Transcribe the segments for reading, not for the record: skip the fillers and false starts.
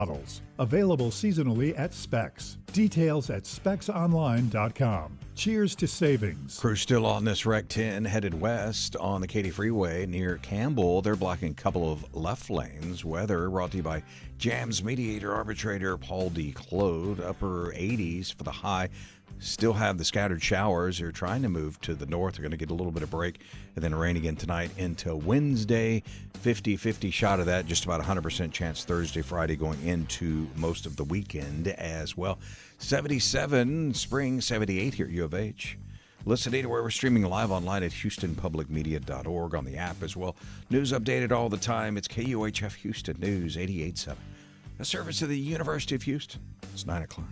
Models. Available seasonally at Specs. Details at specsonline.com. Cheers to savings. Crew still on this Rec 10 headed west on the Katy Freeway near Campbell. They're blocking a couple of left lanes. Weather brought to you by Jams mediator arbitrator Paul D. Claude. Upper 80s for the high. Still have the scattered showers. They're trying to move to the north. They're going to get a little bit of break and then rain again tonight into Wednesday. 50-50 shot of that. Just about 100% chance Thursday, Friday going into most of the weekend as well. 77, spring 78 here at U of H. Listen anywhere. We're streaming live online at HoustonPublicMedia.org on the app as well. News updated all the time. It's KUHF Houston News 88.7. A service of the University of Houston. It's 9 o'clock.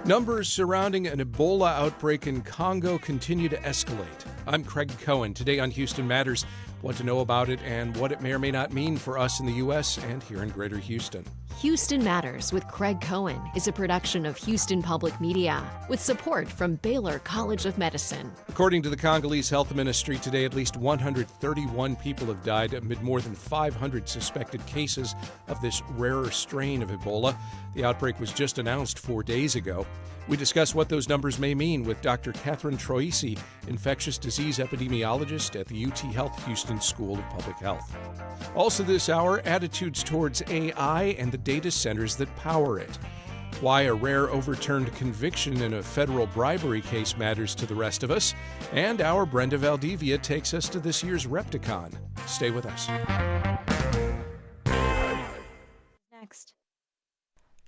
Numbers surrounding an Ebola outbreak in Congo continue to escalate. I'm Craig Cohen. Today on Houston Matters, what to know about it and what it may or may not mean for us in the U.S. and here in Greater Houston. Houston Matters with Craig Cohen is a production of Houston Public Media with support from Baylor College of Medicine. According to the Congolese Health Ministry, today at least 131 people have died amid more than 500 suspected cases of this rarer strain of Ebola. The outbreak was just announced 4 days ago. We discuss what those numbers may mean with Dr. Catherine Troisi, infectious disease epidemiologist at the UTHealth Houston School of Public Health. Also this hour, attitudes towards AI and the data centers that power it. Why a rare overturned conviction in a federal bribery case matters to the rest of us. And our Brenda Valdivia takes us to this year's Repticon. Stay with us. Next.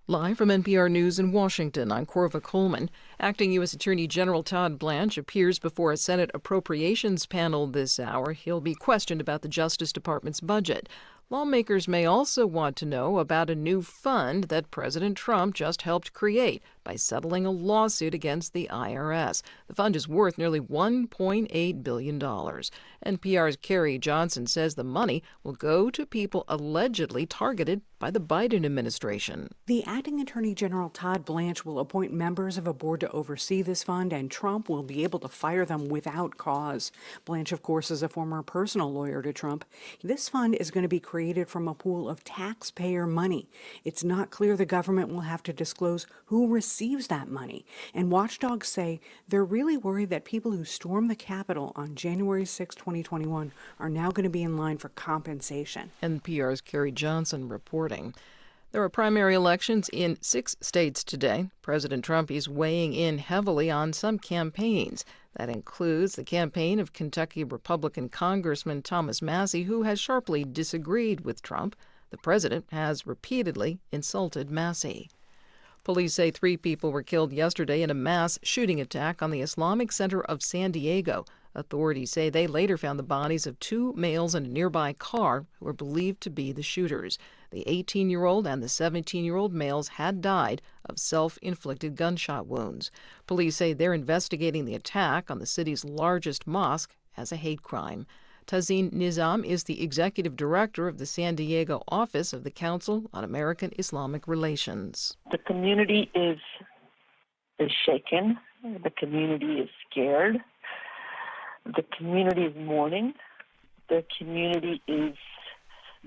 Live from NPR News in Washington, I'm Corva Coleman. Acting U.S. Attorney General Todd Blanche appears before a Senate Appropriations panel this hour. He'll be questioned about the Justice Department's budget. Lawmakers may also want to know about a new fund that President Trump just helped create by settling a lawsuit against the IRS. The fund is worth nearly $1.8 billion. NPR's Carrie Johnson says the money will go to people allegedly targeted by the Biden administration. The acting Attorney General Todd Blanche will appoint members of a board to oversee this fund, and Trump will be able to fire them without cause. Blanche, of course, is a former personal lawyer to Trump. This fund is going to be created from a pool of taxpayer money. It's not clear the government will have to disclose who receives that money. And watchdogs say they're really worried that people who stormed the Capitol on January 6, 2021 are now going to be in line for compensation. NPR's Carrie Johnson reporting. There are primary elections in 6 states today. President Trump is weighing in heavily on some campaigns. That includes the campaign of Kentucky Republican Congressman Thomas Massie, who has sharply disagreed with Trump. The president has repeatedly insulted Massie. Police say 3 people were killed yesterday in a mass shooting attack on the Islamic Center of San Diego. Authorities say they later found the bodies of 2 males in a nearby car who were believed to be the shooters. The 18-year-old and the 17-year-old males had died of self-inflicted gunshot wounds. Police say they're investigating the attack on the city's largest mosque as a hate crime. Tazeen Nizam is the executive director of the San Diego office of the Council on American Islamic Relations. The community is shaken. The community is scared. The community is mourning. The community is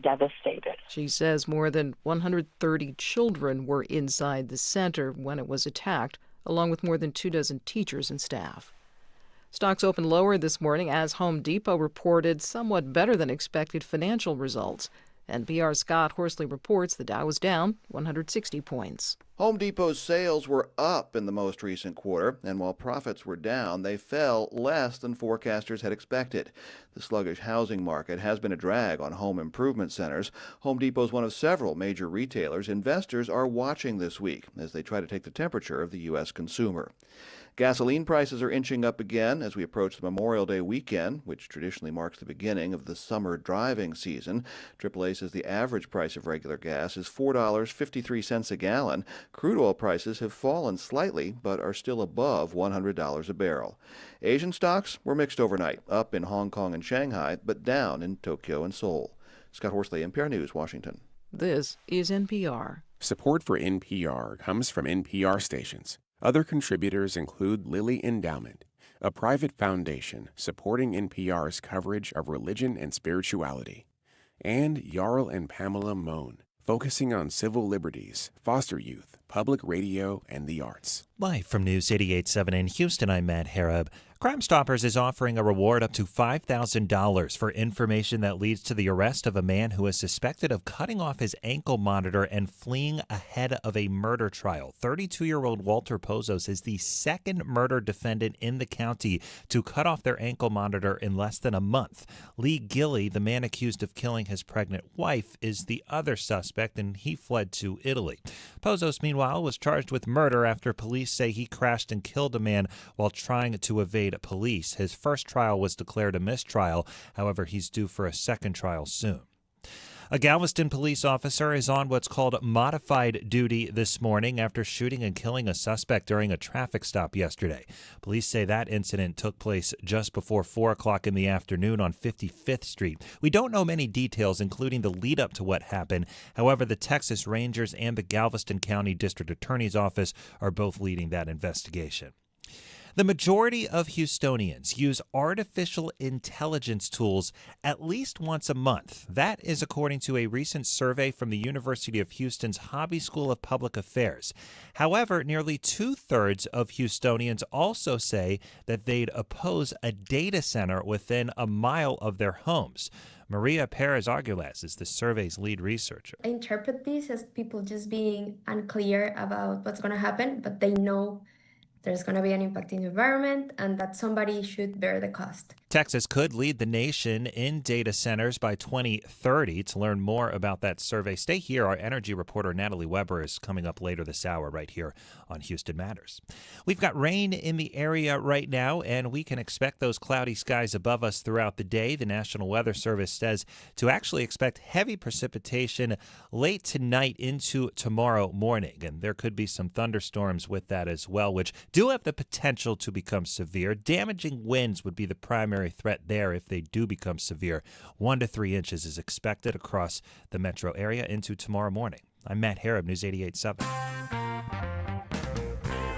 devastated. She says more than 130 children were inside the center when it was attacked, along with more than 24 teachers and staff. Stocks opened lower this morning as Home Depot reported somewhat better than expected financial results. NPR's Scott Horsley reports the Dow was down 160 points. Home Depot's sales were up in the most recent quarter, and while profits were down, they fell less than forecasters had expected. The sluggish housing market has been a drag on home improvement centers. Home Depot is one of several major retailers investors are watching this week as they try to take the temperature of the U.S. consumer. Gasoline prices are inching up again as we approach the Memorial Day weekend, which traditionally marks the beginning of the summer driving season. AAA says the average price of regular gas is $4.53 a gallon. Crude oil prices have fallen slightly, but are still above $100 a barrel. Asian stocks were mixed overnight, up in Hong Kong and Shanghai, but down in Tokyo and Seoul. Scott Horsley, NPR News, Washington. This is NPR. Support for NPR comes from NPR stations. Other contributors include Lilly Endowment, a private foundation supporting NPR's coverage of religion and spirituality. And Jarl and Pamela Mohn, focusing on civil liberties, foster youth, public radio, and the arts. Live from News 88.7 in Houston, I'm Matt Harab. Crime Stoppers is offering a reward up to $5,000 for information that leads to the arrest of a man who is suspected of cutting off his ankle monitor and fleeing ahead of a murder trial. 32-year-old Walter Pozos is the second murder defendant in the county to cut off their ankle monitor in less than a month. Lee Gilly, the man accused of killing his pregnant wife, is the other suspect, and he fled to Italy. Pozos, meanwhile, was charged with murder after police say he crashed and killed a man while trying to evade police. His first trial was declared a mistrial. However, he's due for a second trial soon. A Galveston police officer is on what's called modified duty this morning after shooting and killing a suspect during a traffic stop yesterday. Police say that incident took place just before 4 o'clock in the afternoon on 55th Street. We don't know many details, including the lead up to what happened. However, the Texas Rangers and the Galveston County District Attorney's Office are both leading that investigation. The majority of Houstonians use artificial intelligence tools at least once a month. That is according to a recent survey from the University of Houston's Hobby School of Public Affairs. However, nearly two-thirds of Houstonians also say that they'd oppose a data center within a mile of their homes. Maria Perez is the survey's lead researcher. I interpret this as people just being unclear about what's going to happen, but they know there's going to be an impact in the environment and that somebody should bear the cost. Texas could lead the nation in data centers by 2030. To learn more about that survey, stay here. Our energy reporter Natalie Weber is coming up later this hour right here on Houston Matters. We've got rain in the area right now, and we can expect those cloudy skies above us throughout the day. The National Weather Service says to actually expect heavy precipitation late tonight into tomorrow morning, and there could be some thunderstorms with that as well, which do have the potential to become severe. Damaging winds would be the primary threat there if they do become severe. 1 to 3 inches is expected across the metro area into tomorrow morning. I'm Matt Harab, News 88.7.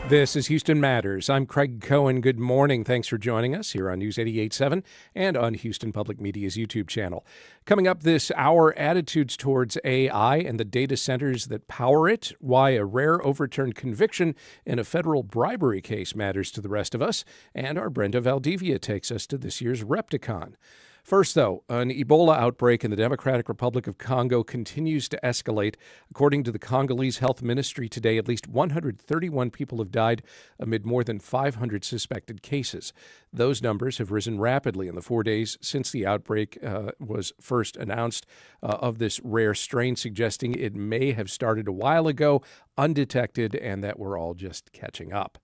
This is Houston Matters. I'm Craig Cohen. Good morning. Thanks for joining us here on News 88.7 and on Houston Public Media's YouTube channel. Coming up this hour, attitudes towards AI and the data centers that power it, why a rare overturned conviction in a federal bribery case matters to the rest of us, and our Brenda Valdivia takes us to this year's Repticon. First, though, an Ebola outbreak in the Democratic Republic of Congo continues to escalate. According to the Congolese Health Ministry today, at least 131 people have died amid more than 500 suspected cases. Those numbers have risen rapidly in the 4 days since the outbreak was first announced of this rare strain, suggesting it may have started a while ago, undetected, and that we're all just catching up.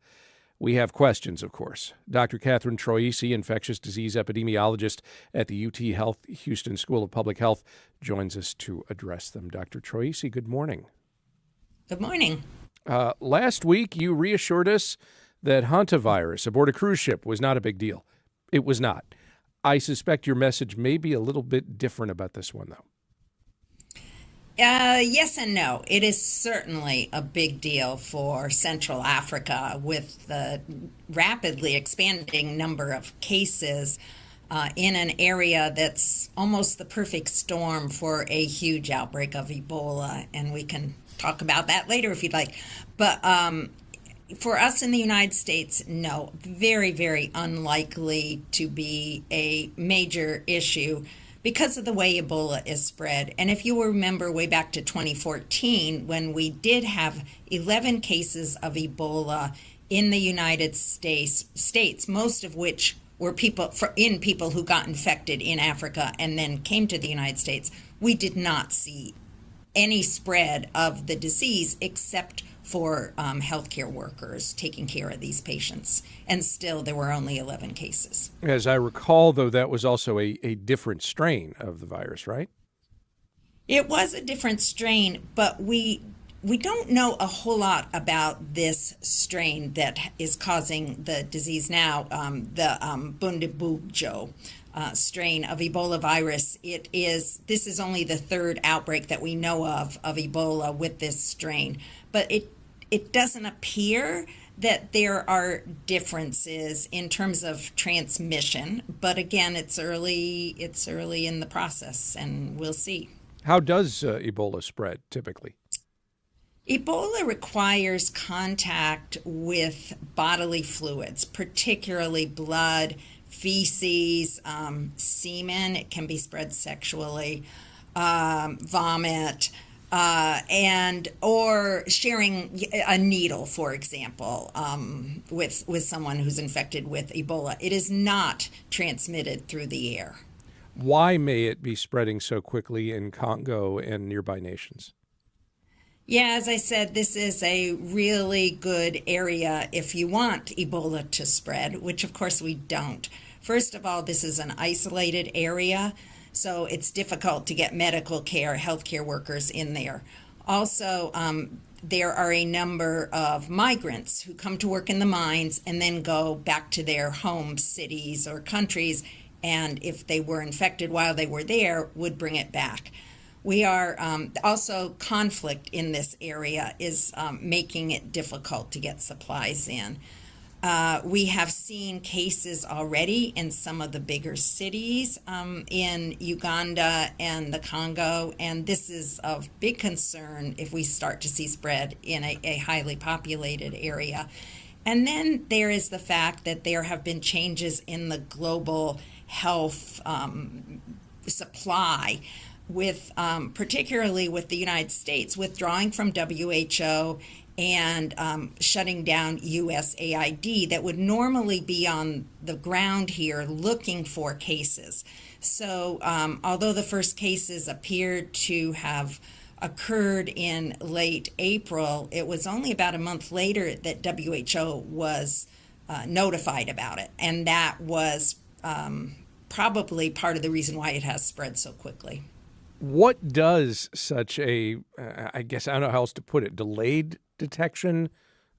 We have questions, of course. Dr. Catherine Troisi, infectious disease epidemiologist at the UTHealth Houston School of Public Health, joins us to address them. Dr. Troisi, good morning. Good morning. Last week, you reassured us that hantavirus aboard a cruise ship was not a big deal. It was not. I suspect your message may be a little bit different about this one, though. Yes and no. It is certainly a big deal for Central Africa with the rapidly expanding number of cases in an area that's almost the perfect storm for a huge outbreak of Ebola. And we can talk about that later if you'd like. But for us in the United States, no, very, very unlikely to be a major issue because of the way Ebola is spread. And if you remember way back to 2014, when we did have 11 cases of Ebola in the United States, most of which were people who got infected in Africa and then came to the United States, we did not see any spread of the disease except for healthcare workers taking care of these patients. And still, there were only 11 cases. As I recall, though, that was also a different strain of the virus, right? It was a different strain, but we don't know a whole lot about this strain that is causing the disease now, the Bundibugyo strain of Ebola virus. This is only the third outbreak that we know of Ebola with this strain, but it doesn't appear that there are differences in terms of transmission, but again, it's early in the process, and we'll see. How does Ebola spread typically? Ebola requires contact with bodily fluids, particularly blood, feces, semen. It can be spread sexually, vomit, and or sharing a needle, for example, with someone who's infected with Ebola. It is not transmitted through the air. Why may it be spreading so quickly in Congo and nearby nations? Yeah, as I said, this is a really good area if you want Ebola to spread, which of course we don't. First of all, this is an isolated area, so it's difficult to get medical care, healthcare workers in there. Also, there are a number of migrants who come to work in the mines and then go back to their home cities or countries, and if they were infected while they were there, would bring it back. We are also conflict in this area is making it difficult to get supplies in. We have seen cases already in some of the bigger cities in Uganda and the Congo, and this is of big concern if we start to see spread in a highly populated area. And then there is the fact that there have been changes in the global health supply, with particularly with the United States withdrawing from WHO and shutting down USAID that would normally be on the ground here looking for cases. So although the first cases appeared to have occurred in late April, it was only about a month later that WHO was notified about it. And that was probably part of the reason why it has spread so quickly. What does such a, I guess I don't know how else to put it, delayed detection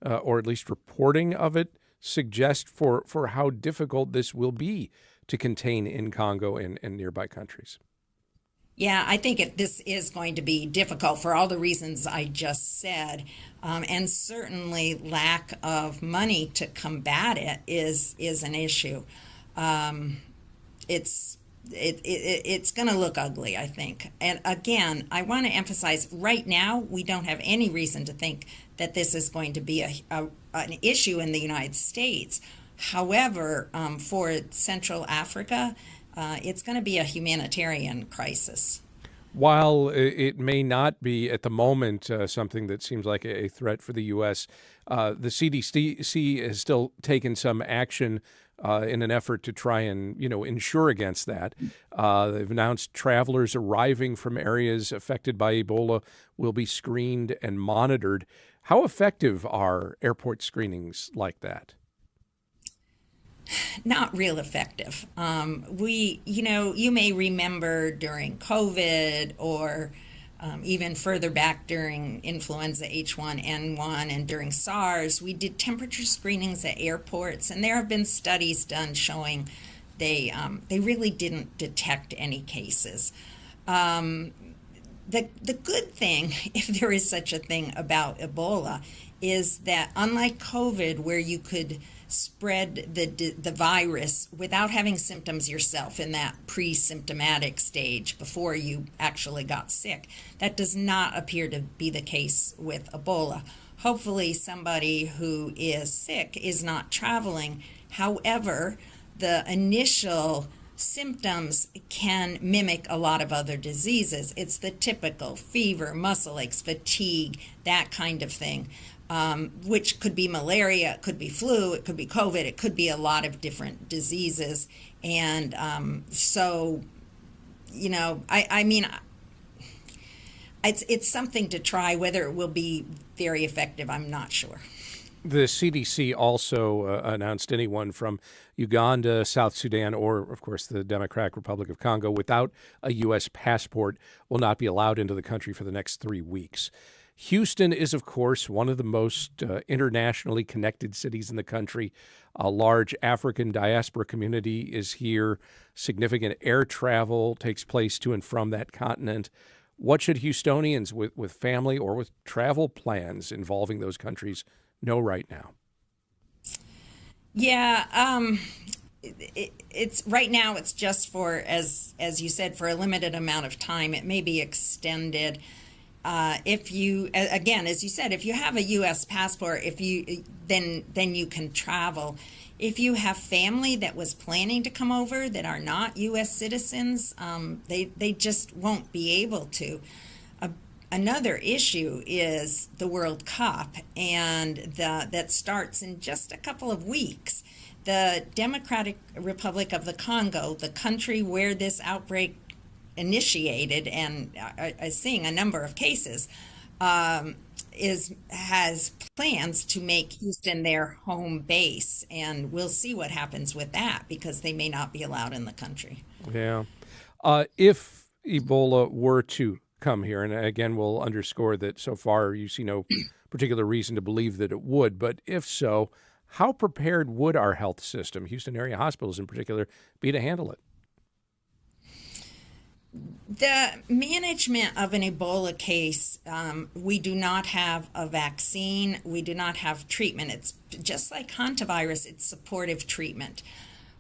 or at least reporting of it suggest for how difficult this will be to contain in Congo and nearby countries? Yeah, I think this is going to be difficult for all the reasons I just said, and certainly lack of money to combat it is an issue. It's going to look ugly, I think. And again, I want to emphasize right now, we don't have any reason to think that this is going to be an issue in the United States. However, for Central Africa, it's going to be a humanitarian crisis. While it may not be at the moment something that seems like a threat for the U.S., the CDC has still taken some action in an effort to try and, ensure against that. They've announced travelers arriving from areas affected by Ebola will be screened and monitored. How effective are airport screenings like that? Not real effective. You may remember during COVID or even further back during influenza H1N1 and during SARS, we did temperature screenings at airports, and there have been studies done showing they really didn't detect any cases. The good thing, if there is such a thing about Ebola, is that unlike COVID, where you could spread the virus without having symptoms yourself in that pre-symptomatic stage before you actually got sick, that does not appear to be the case with Ebola. Hopefully somebody who is sick is not traveling. However, the initial symptoms can mimic a lot of other diseases. It's the typical fever, muscle aches, fatigue, that kind of thing. Which could be malaria, it could be flu, it could be COVID, it could be a lot of different diseases. And it's something to try. Whether it will be very effective, I'm not sure. The CDC also announced anyone from Uganda, South Sudan, or, of course, the Democratic Republic of Congo without a U.S. passport will not be allowed into the country for the next 3 weeks. Houston is, of course, one of the most internationally connected cities in the country. A large African diaspora community is here. Significant air travel takes place to and from that continent. What should Houstonians with family or with travel plans involving those countries know right now? Yeah, it's right now. It's just for, as you said, for a limited amount of time. It may be extended. If you, again, as you said, if you have a U.S. passport, then you can travel. If you have family that was planning to come over that are not U.S. citizens, they just won't be able to. Another issue is the World Cup, and that starts in just a couple of weeks. The Democratic Republic of the Congo, the country where this outbreak initiated and is seeing a number of cases, has plans to make Houston their home base, and we'll see what happens with that because they may not be allowed in the country. Yeah. If Ebola were to come here, and again, we'll underscore that so far you see no particular reason to believe that it would, but if so, how prepared would our health system, Houston area hospitals in particular, be to handle it? The management of an Ebola case, we do not have a vaccine. We do not have treatment. It's just like hantavirus, it's supportive treatment.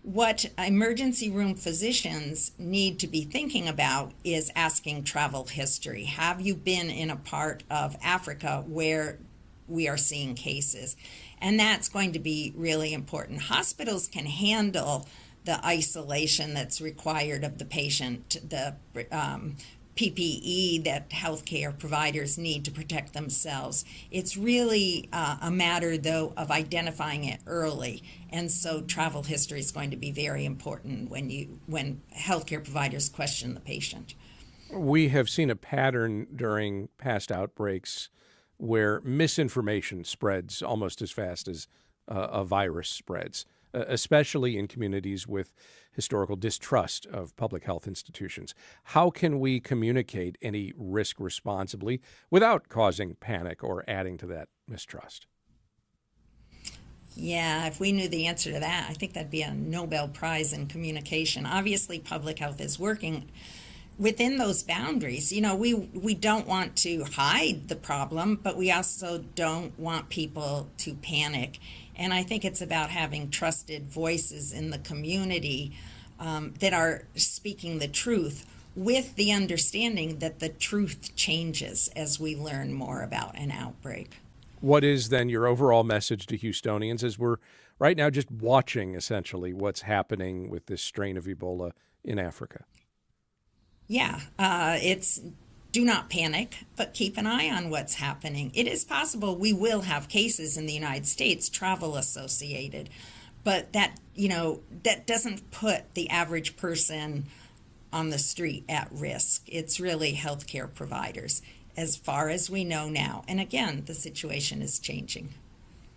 What emergency room physicians need to be thinking about is asking travel history. Have you been in a part of Africa where we are seeing cases? And that's going to be really important. Hospitals can handle the isolation that's required of the patient, the PPE that healthcare providers need to protect themselves. It's really a matter, though, of identifying it early. And so travel history is going to be very important when healthcare providers question the patient. We have seen a pattern during past outbreaks where misinformation spreads almost as fast as a virus spreads, especially in communities with historical distrust of public health institutions. How can we communicate any risk responsibly without causing panic or adding to that mistrust? Yeah, if we knew the answer to that, I think that'd be a Nobel Prize in communication. Obviously, public health is working within those boundaries. You know, we don't want to hide the problem, but we also don't want people to panic. And I think it's about having trusted voices in the community that are speaking the truth, with the understanding that the truth changes as we learn more about an outbreak. What is then your overall message to Houstonians as we're right now just watching essentially what's happening with this strain of Ebola in Africa? Yeah, it's do not panic, but keep an eye on what's happening. It is possible we will have cases in the United States, travel associated, but that doesn't put the average person on the street at risk. It's really healthcare providers, as far as we know now. And again, the situation is changing.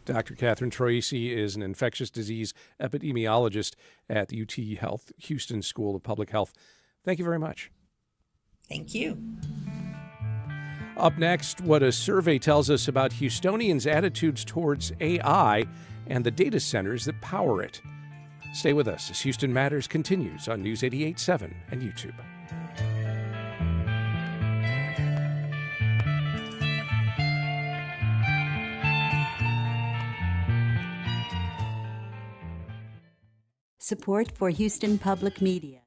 Dr. Catherine Troisi is an infectious disease epidemiologist at the UTHealth Houston School of Public Health. Thank you very much. Thank you. Up next, what a survey tells us about Houstonians' attitudes towards AI and the data centers that power it. Stay with us as Houston Matters continues on News 88.7 and YouTube. Support for Houston Public Media.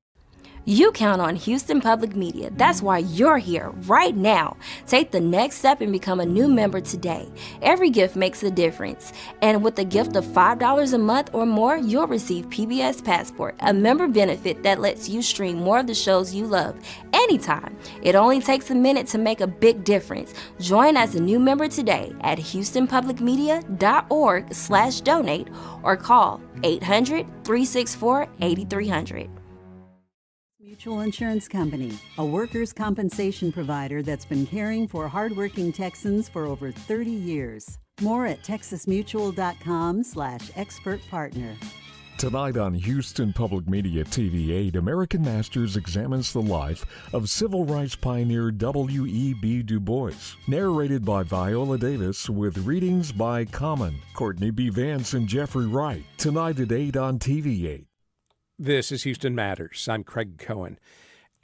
You count on Houston Public Media. That's why you're here right now. Take the next step and become a new member today. Every gift makes a difference. And with a gift of $5 a month or more, you'll receive PBS Passport, a member benefit that lets you stream more of the shows you love anytime. It only takes a minute to make a big difference. Join as a new member today at houstonpublicmedia.org/donate or call 800-364-8300. Mutual Insurance Company, a workers' compensation provider that's been caring for hardworking Texans for over 30 years. More at texasmutual.com/expert partner. Tonight on Houston Public Media TV8, American Masters examines the life of civil rights pioneer W.E.B. Du Bois. Narrated by Viola Davis with readings by Common, Courtney B. Vance, and Jeffrey Wright. Tonight at 8 on TV8. This is Houston Matters. I'm Craig Cohen.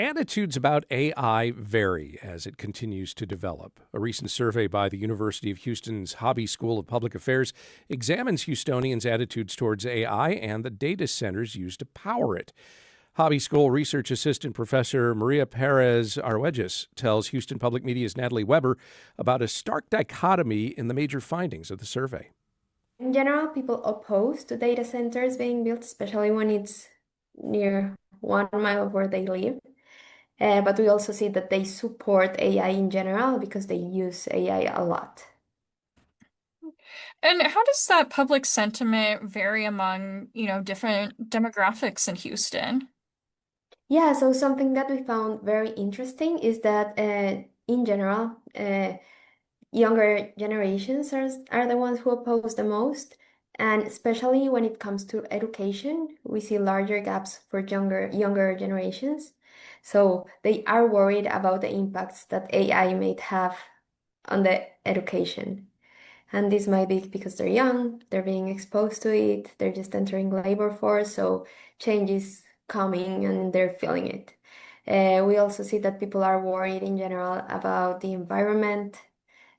Attitudes about AI vary as it continues to develop. A recent survey by the University of Houston's Hobby School of Public Affairs examines Houstonians' attitudes towards AI and the data centers used to power it. Hobby School Research Assistant Professor Maria Perez Arguelles tells Houston Public Media's Natalie Weber about a stark dichotomy in the major findings of the survey. In general, people oppose to data centers being built, especially when it's near 1 mile of where they live. But we also see that they support AI in general because they use AI a lot. And how does that public sentiment vary among, different demographics in Houston? Yeah, so something that we found very interesting is that in general, younger generations are the ones who oppose the most. And especially when it comes to education, we see larger gaps for younger generations. So they are worried about the impacts that AI might have on the education. And this might be because they're young, they're being exposed to it, they're just entering labor force, so change is coming and they're feeling it. We also see that people are worried in general about the environment,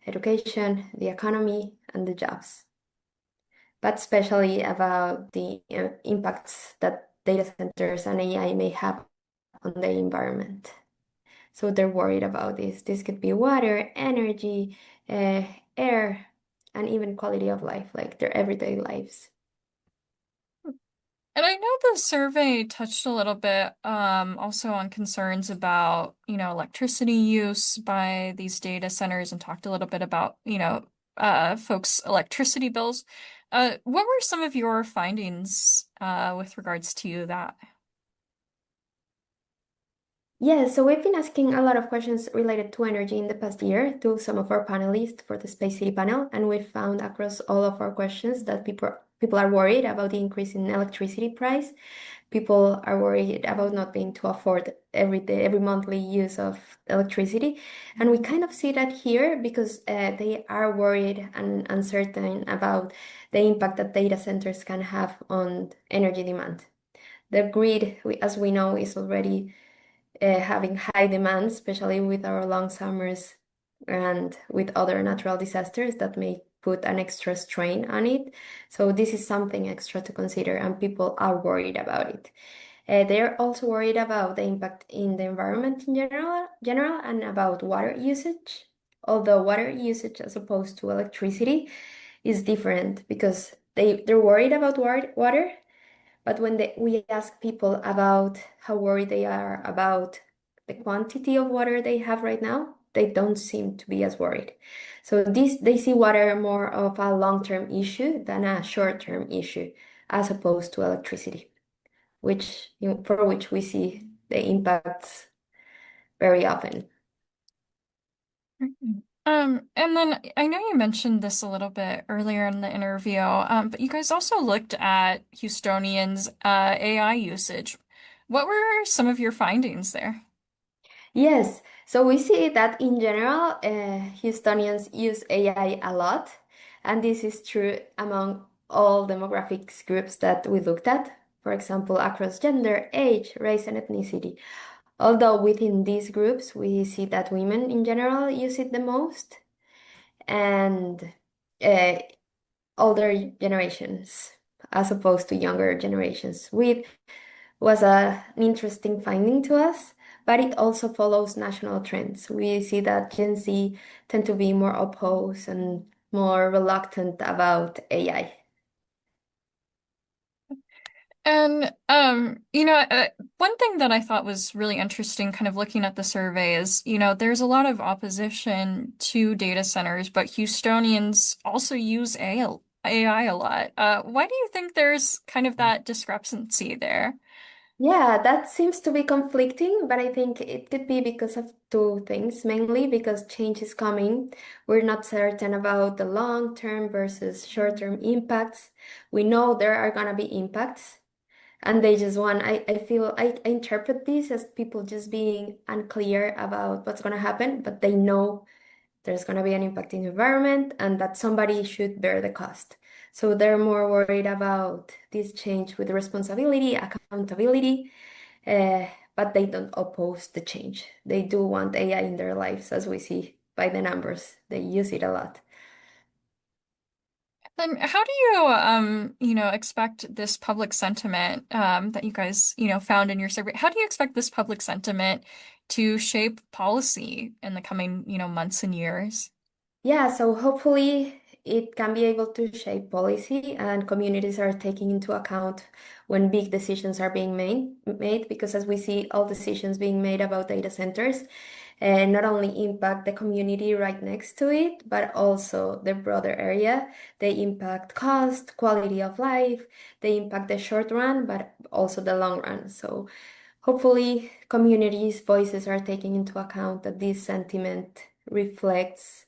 education, the economy, and the jobs, but especially about the impacts that data centers and AI may have on the environment. So they're worried about this. This could be water, energy, air, and even quality of life, like their everyday lives. And I know the survey touched a little bit also on concerns about, electricity use by these data centers and talked a little bit about, folks' electricity bills. What were some of your findings with regards to that? Yeah, so we've been asking a lot of questions related to energy in the past year to some of our panelists for the Space City panel, and we found across all of our questions that people are worried about the increase in electricity price. People are worried about not being to afford every monthly use of electricity, and we kind of see that here because they are worried and uncertain about the impact that data centers can have on energy demand. The grid, as we know, is already having high demand, especially with our long summers and with other natural disasters that may put an extra strain on it. So this is something extra to consider, and people are worried about it. They're also worried about the impact in the environment in general and about water usage. Although water usage as opposed to electricity is different because they're worried about water, but when we ask people about how worried they are about the quantity of water they have right now, they don't seem to be as worried. So they see water more of a long-term issue than a short-term issue, as opposed to electricity, for which we see the impacts very often. And then I know you mentioned this a little bit earlier in the interview, but you guys also looked at Houstonians' AI usage. What were some of your findings there? Yes, so we see that in general, Houstonians use AI a lot, and this is true among all demographics groups that we looked at, for example, across gender, age, race, and ethnicity. Although within these groups, we see that women in general use it the most, and uh, older generations as opposed to younger generations, which was an interesting finding to us, but it also follows national trends. We see that Gen Z tend to be more opposed and more reluctant about AI. And one thing that I thought was really interesting, kind of looking at the survey, is there's a lot of opposition to data centers, but Houstonians also use AI a lot. Why do you think there's kind of that discrepancy there? Yeah, that seems to be conflicting, but I think it could be because of two things, mainly because change is coming. We're not certain about the long-term versus short-term impacts. We know there are gonna be impacts, and they just want, I feel, I interpret this as people just being unclear about what's gonna happen, but they know there's gonna be an impact in the environment and that somebody should bear the cost. So they're more worried about this change with responsibility, accountability, but they don't oppose the change. They do want AI in their lives, as we see by the numbers. They use it a lot. Then how do you, expect this public sentiment that you guys, found in your survey? How do you expect this public sentiment to shape policy in the coming, months and years? Yeah, so hopefully it can be able to shape policy and communities are taking into account when big decisions are being made because as we see all decisions being made about data centers not only impact the community right next to it, but also the broader area. They impact cost, quality of life, they impact the short run, but also the long run. So hopefully communities' voices are taking into account that this sentiment reflects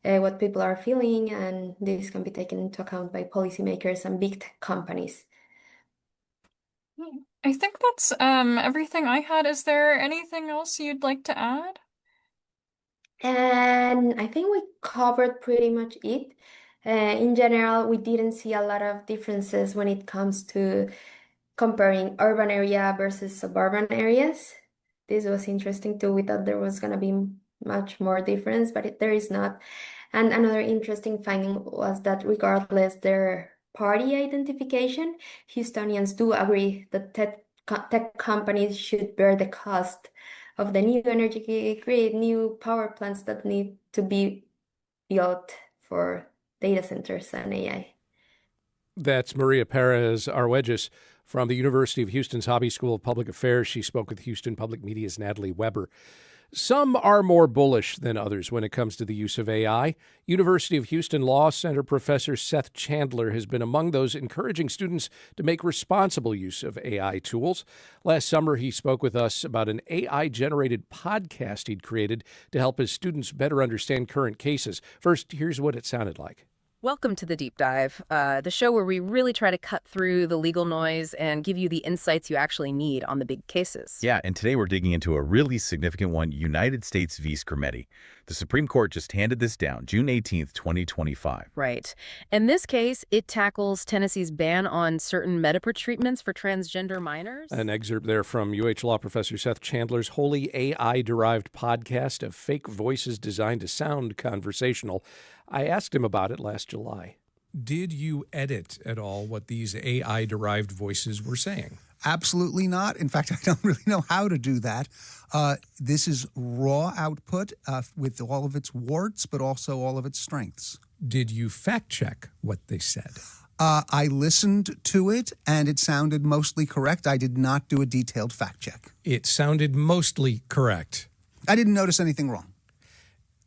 what people are feeling, and this can be taken into account by policymakers and big tech companies. I think that's everything I had. Is there anything else you'd like to add? And I think we covered pretty much it. In general, we didn't see a lot of differences when it comes to comparing urban area versus suburban areas. This was interesting too. We thought there was going to be much more difference, but there is not. And another interesting finding was that regardless their party identification, Houstonians do agree that tech companies should bear the cost of the new energy grid, new power plants that need to be built for data centers and AI. That's Maria Perez Arguelles from the University of Houston's Hobby School of Public Affairs. She spoke with Houston Public Media's Natalie Weber. Some are more bullish than others when it comes to the use of AI. University of Houston Law Center professor Seth Chandler has been among those encouraging students to make responsible use of AI tools. Last summer, he spoke with us about an AI-generated podcast he'd created to help his students better understand current cases. First, here's what it sounded like. Welcome to The Deep Dive, the show where we really try to cut through the legal noise and give you the insights you actually need on the big cases. Yeah, and today we're digging into a really significant one, United States v. Scarametti. The Supreme Court just handed this down, June 18th, 2025. Right. In this case, it tackles Tennessee's ban on certain Medipar treatments for transgender minors. An excerpt there from UH Law professor Seth Chandler's wholly AI-derived podcast of fake voices designed to sound conversational. I asked him about it last July. Did you edit at all what these AI-derived voices were saying? Absolutely not. In fact, I don't really know how to do that. This is raw output with all of its warts, but also all of its strengths. Did you fact-check what they said? I listened to it, and it sounded mostly correct. I did not do a detailed fact-check. It sounded mostly correct. I didn't notice anything wrong.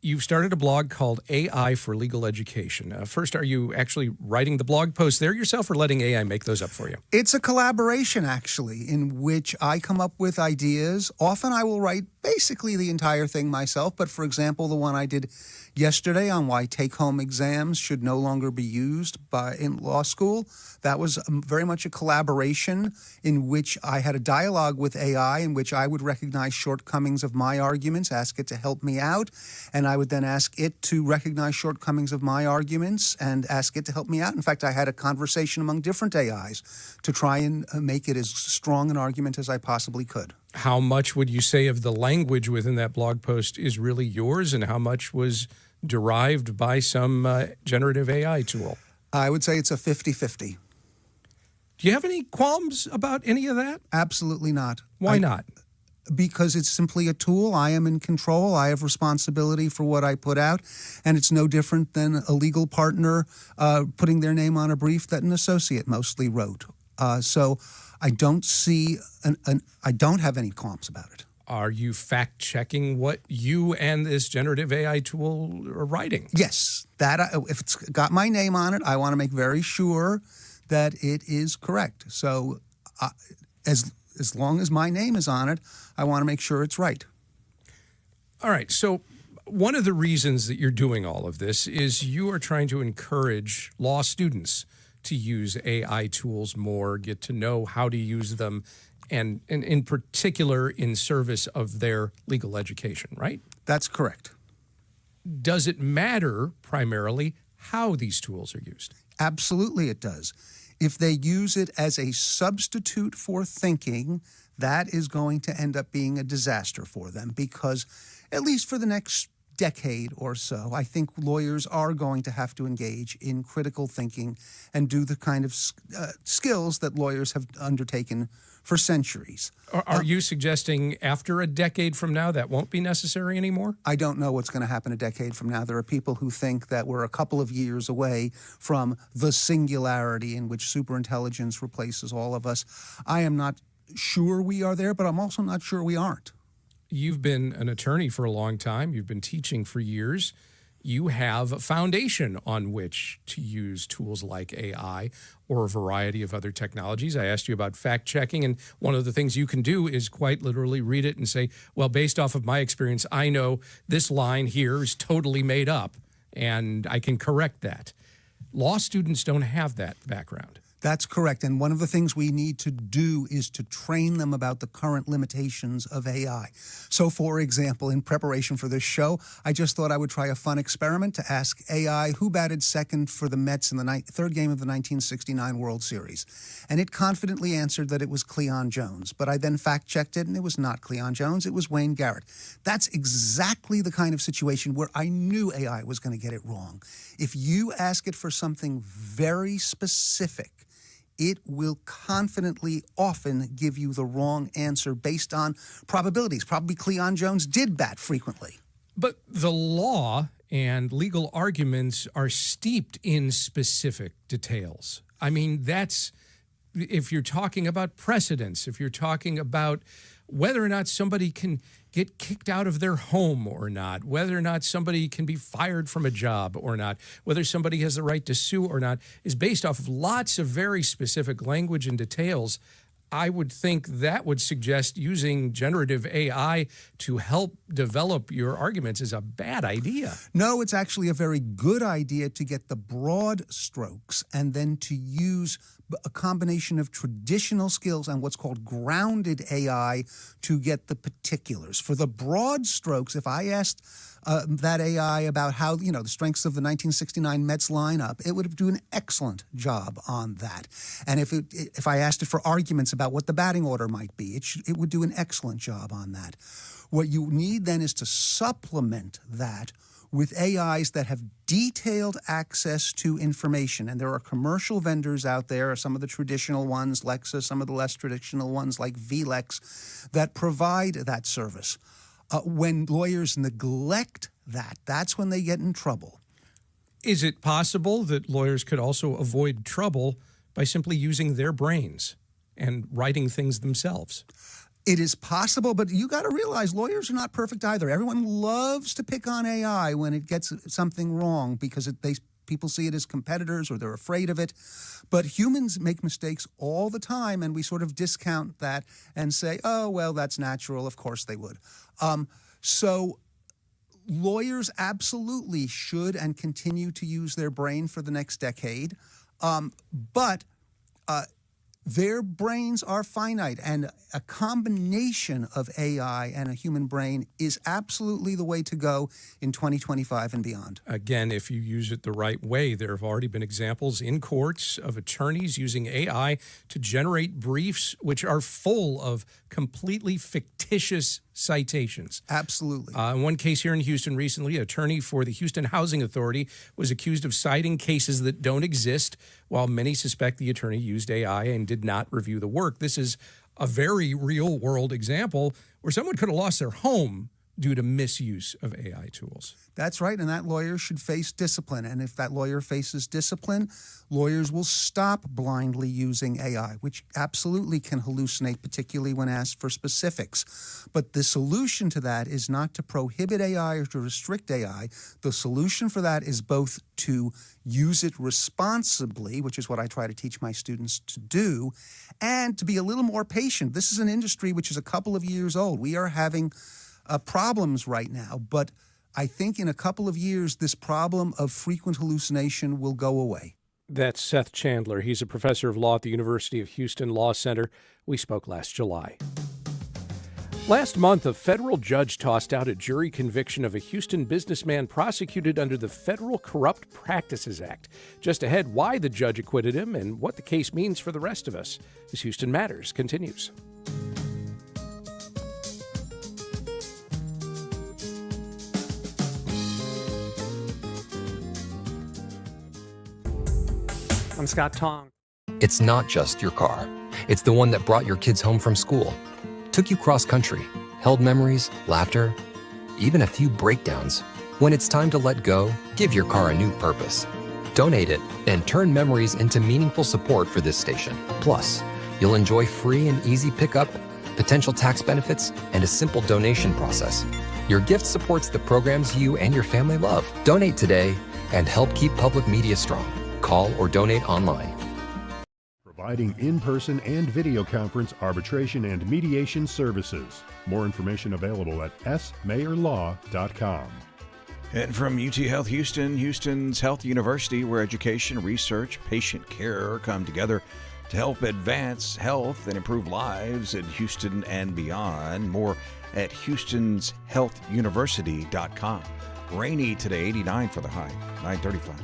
You've started a blog called AI for Legal Education. First, are you actually writing the blog posts there yourself or letting AI make those up for you? It's a collaboration, actually, in which I come up with ideas. Often I will write basically the entire thing myself, but for example, the one I did yesterday on why take-home exams should no longer be used in law school, that was very much a collaboration in which I had a dialogue with AI in which I would recognize shortcomings of my arguments, ask it to help me out, and I would then ask it to recognize shortcomings of my arguments and ask it to help me out. In fact, I had a conversation among different AIs to try and make it as strong an argument as I possibly could. How much would you say of the language within that blog post is really yours and how much was derived by some generative AI tool? I would say it's a 50-50. Do you have any qualms about any of that? Absolutely not. Why not? Because it's simply a tool. I am in control. I have responsibility for what I put out, and it's no different than a legal partner putting their name on a brief that an associate mostly wrote. So I don't see, I don't have any qualms about it. Are you fact-checking what you and this generative AI tool are writing? Yes. If it's got my name on it, I want to make very sure that it is correct. So as long as my name is on it, I want to make sure it's right. All right. So one of the reasons that you're doing all of this is you are trying to encourage law students to use AI tools more, get to know how to use them, and in particular in service of their legal education, right? That's correct. Does it matter primarily how these tools are used? Absolutely it does. If they use it as a substitute for thinking, that is going to end up being a disaster for them because, at least for the next decade or so, I think lawyers are going to have to engage in critical thinking and do the kind of skills that lawyers have undertaken for centuries. Are you suggesting after a decade from now that won't be necessary anymore? I don't know what's going to happen a decade from now. There are people who think that we're a couple of years away from the singularity in which superintelligence replaces all of us. I am not sure we are there, but I'm also not sure we aren't. You've been an attorney for a long time. You've been teaching for years. You have a foundation on which to use tools like AI or a variety of other technologies. I asked you about fact checking, and one of the things you can do is quite literally read it and say, well, based off of my experience, I know this line here is totally made up, and I can correct that. Law students don't have that background. That's correct. And one of the things we need to do is to train them about the current limitations of AI. So, for example, in preparation for this show, I just thought I would try a fun experiment to ask AI who batted second for the Mets in the third game of the 1969 World Series. And it confidently answered that it was Cleon Jones. But I then fact-checked it, and it was not Cleon Jones. It was Wayne Garrett. That's exactly the kind of situation where I knew AI was going to get it wrong. If you ask it for something very specific, it will confidently often give you the wrong answer based on probabilities. Probably Cleon Jones did bat frequently. But the law and legal arguments are steeped in specific details. I mean, that's, if you're talking about precedents, if you're talking about whether or not somebody can get kicked out of their home or not, whether or not somebody can be fired from a job or not, whether somebody has the right to sue or not, is based off of lots of very specific language and details. I would think that would suggest using generative AI to help develop your arguments is a bad idea. No, it's actually a very good idea to get the broad strokes and then to use a combination of traditional skills and what's called grounded AI to get the particulars. For the broad strokes, if I asked that AI about how, the strengths of the 1969 Mets lineup, it would do an excellent job on that. And if I asked it for arguments about what the batting order might be, it would do an excellent job on that. What you need then is to supplement that with AIs that have detailed access to information. And there are commercial vendors out there, some of the traditional ones, Lexus, some of the less traditional ones like VLEX, that provide that service. When lawyers neglect that, that's when they get in trouble. Is it possible that lawyers could also avoid trouble by simply using their brains and writing things themselves? It is possible, but you got to realize lawyers are not perfect either. Everyone loves to pick on AI when it gets something wrong because people see it as competitors or they're afraid of it. But humans make mistakes all the time, and we sort of discount that and say, oh, well, that's natural. Of course they would. So lawyers absolutely should and continue to use their brain for the next decade. But their brains are finite, and a combination of AI and a human brain is absolutely the way to go in 2025 and beyond. Again, if you use it the right way, there have already been examples in courts of attorneys using AI to generate briefs which are full of completely fictitious citations. Absolutely. In one case here in Houston recently, an attorney for the Houston Housing Authority was accused of citing cases that don't exist, while many suspect the attorney used AI and did not review the work. This is a very real-world example where someone could have lost their home due to misuse of AI tools. That's right, and that lawyer should face discipline. And if that lawyer faces discipline, lawyers will stop blindly using AI, which absolutely can hallucinate, particularly when asked for specifics. But the solution to that is not to prohibit AI or to restrict AI. The solution for that is both to use it responsibly, which is what I try to teach my students to do, and to be a little more patient. This is an industry which is a couple of years old. We are having problems right now, but I think in a couple of years, this problem of frequent hallucination will go away. That's Seth Chandler. He's a professor of law at the University of Houston Law Center. We spoke last July. Last month, a federal judge tossed out a jury conviction of a Houston businessman prosecuted under the Federal Corrupt Practices Act. Just ahead, why the judge acquitted him and what the case means for the rest of us, as Houston Matters continues. I'm Scott Tong. It's not just your car. It's the one that brought your kids home from school, took you cross-country, held memories, laughter, even a few breakdowns. When it's time to let go, give your car a new purpose. Donate it and turn memories into meaningful support for this station. Plus, you'll enjoy free and easy pickup, potential tax benefits, and a simple donation process. Your gift supports the programs you and your family love. Donate today and help keep public media strong. Call or donate online. Providing in-person and video conference arbitration and mediation services. More information available at smayerlaw.com. And from UTHealth Houston, Houston's Health University, where education, research, patient care come together to help advance health and improve lives in Houston and beyond. More at houstonshealthuniversity.com. Rainy today, 89 for the high, 935.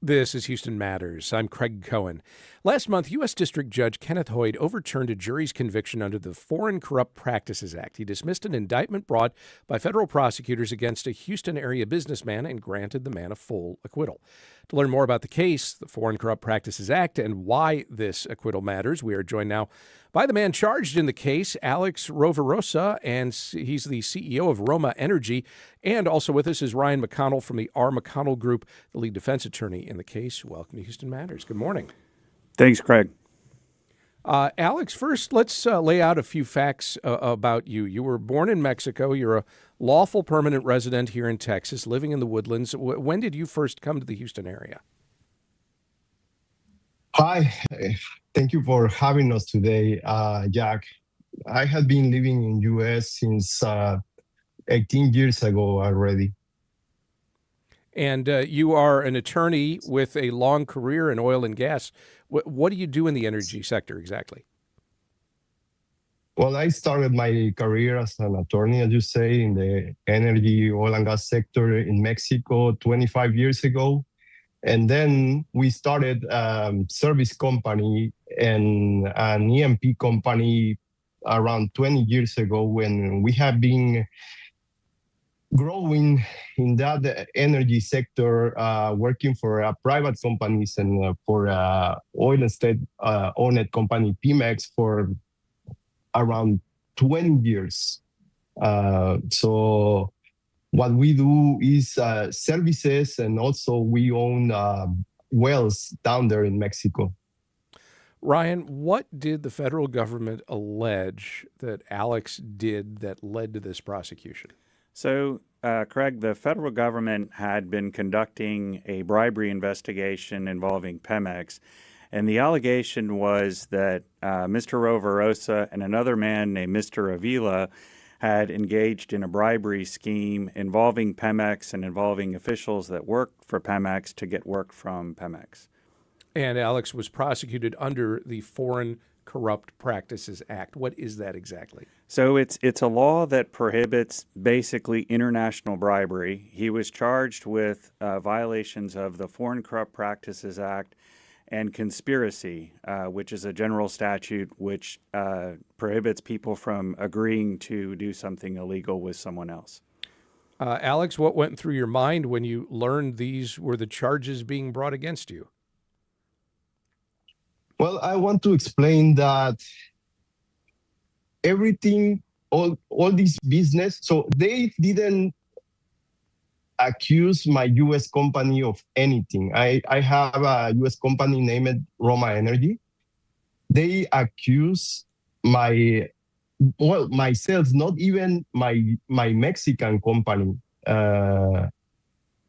This is Houston Matters. I'm Craig Cohen. Last month, U.S. District Judge Kenneth Hoyt overturned a jury's conviction under the Foreign Corrupt Practices Act. He dismissed an indictment brought by federal prosecutors against a Houston area businessman and granted the man a full acquittal. To learn more about the case, the Foreign Corrupt Practices Act, and why this acquittal matters, we are joined now by the man charged in the case, Alex Rovirosa, and he's the CEO of Roma Energy. And also with us is Ryan McConnell from the McConnell Group, the lead defense attorney in the case. Welcome to Houston Matters. Good morning. Thanks, Craig. Alex, first, let's lay out a few facts about you. You were born in Mexico. You're a lawful permanent resident here in Texas, living in the Woodlands. When did you first come to the Houston area? Hi, thank you for having us today, Jack. I have been living in U.S. since 18 years ago already. And you are an attorney with a long career in oil and gas. What do you do in the energy sector exactly? Well, I started my career as an attorney, as you say, in the energy, oil and gas sector in Mexico 25 years ago. And then we started a service company and an E&P company around 20 years ago, when we have been growing in that energy sector, working for private companies and for oil and state-owned company Pemex for around 20 years. So what we do is services, and also we own wells down there in Mexico. Ryan, what did the federal government allege that Alex did that led to this prosecution? So, Craig, the federal government had been conducting a bribery investigation involving Pemex, and the allegation was that Mr. Rovirosa and another man named Mr. Avila had engaged in a bribery scheme involving Pemex and involving officials that worked for Pemex to get work from Pemex. And Alex was prosecuted under the Foreign Corrupt Practices Act. What is that exactly? So it's a law that prohibits basically international bribery. He was charged with violations of the Foreign Corrupt Practices Act and conspiracy, which is a general statute which prohibits people from agreeing to do something illegal with someone else. Alex, what went through your mind when you learned these were the charges being brought against you? Well, I want to explain that everything, all this business, so they didn't accuse my U.S. company of anything. I have a U.S. company named Roma Energy. They accuse myself, not even my Mexican company.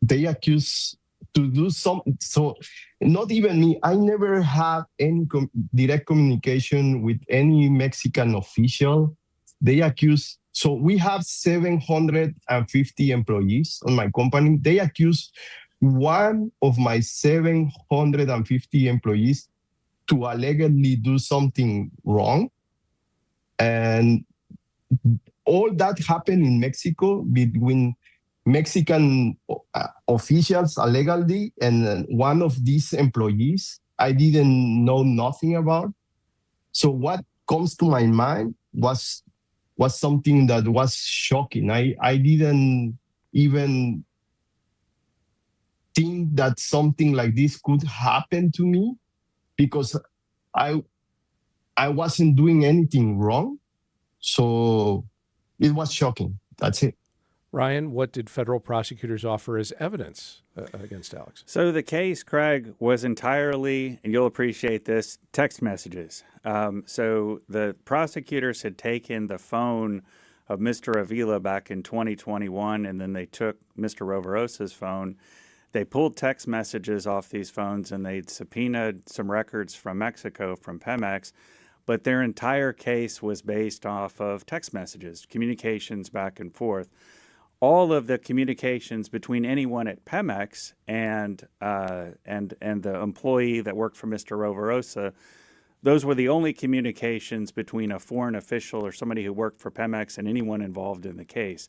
They accuse to do some, so not even me. I never had any direct communication with any Mexican official. They accuse. So we have 750 employees on my company. They accuse one of my 750 employees to allegedly do something wrong. And all that happened in Mexico between Mexican officials allegedly and one of these employees I didn't know nothing about. So what comes to my mind was something that was shocking. I didn't even think that something like this could happen to me because I wasn't doing anything wrong. So it was shocking. That's it. Ryan, what did federal prosecutors offer as evidence against Alex? So the case, Craig, was entirely, and you'll appreciate this, text messages. So the prosecutors had taken the phone of Mr. Avila back in 2021, and then they took Mr. Rovirosa's phone. They pulled text messages off these phones, and they'd subpoenaed some records from Mexico, from Pemex, but their entire case was based off of text messages, communications back and forth. All of the communications between anyone at Pemex and the employee that worked for Mr. Rovirosa, those were the only communications between a foreign official or somebody who worked for Pemex and anyone involved in the case.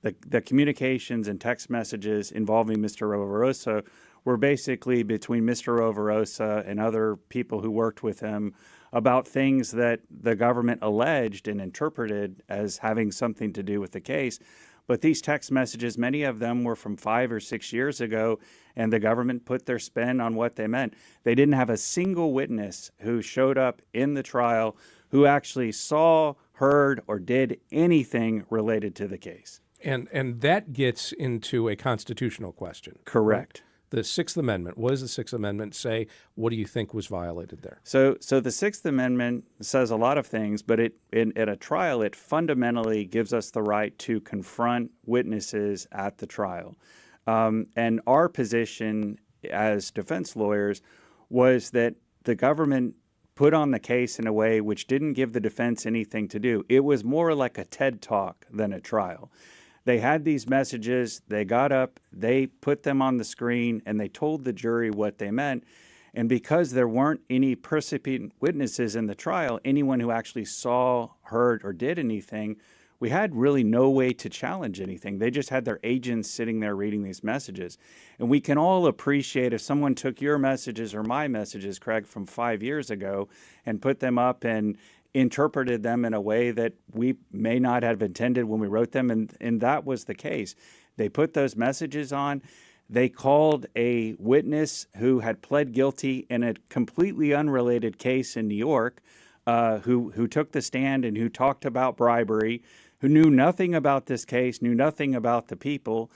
The communications and text messages involving Mr. Rovirosa were basically between Mr. Rovirosa and other people who worked with him about things that the government alleged and interpreted as having something to do with the case. But these text messages, many of them were from 5 or 6 years ago, and the government put their spin on what they meant. They didn't have a single witness who showed up in the trial who actually saw, heard, or did anything related to the case. And that gets into a constitutional question. Correct. Right? The Sixth Amendment. What does the Sixth Amendment say? What do you think was violated there? So the Sixth Amendment says a lot of things, but at a trial, it fundamentally gives us the right to confront witnesses at the trial. And our position as defense lawyers was that the government put on the case in a way which didn't give the defense anything to do. It was more like a TED Talk than a trial. They had these messages, they got up, they put them on the screen, and they told the jury what they meant. And because there weren't any percipient witnesses in the trial, anyone who actually saw, heard, or did anything, we had really no way to challenge anything. They just had their agents sitting there reading these messages. And we can all appreciate if someone took your messages or my messages, Craig, from 5 years ago and put them up and interpreted them in a way that we may not have intended when we wrote them, and that was the case. They put those messages on. They called a witness who had pled guilty in a completely unrelated case in New York, who took the stand and who talked about bribery, who knew nothing about this case, knew nothing about the people.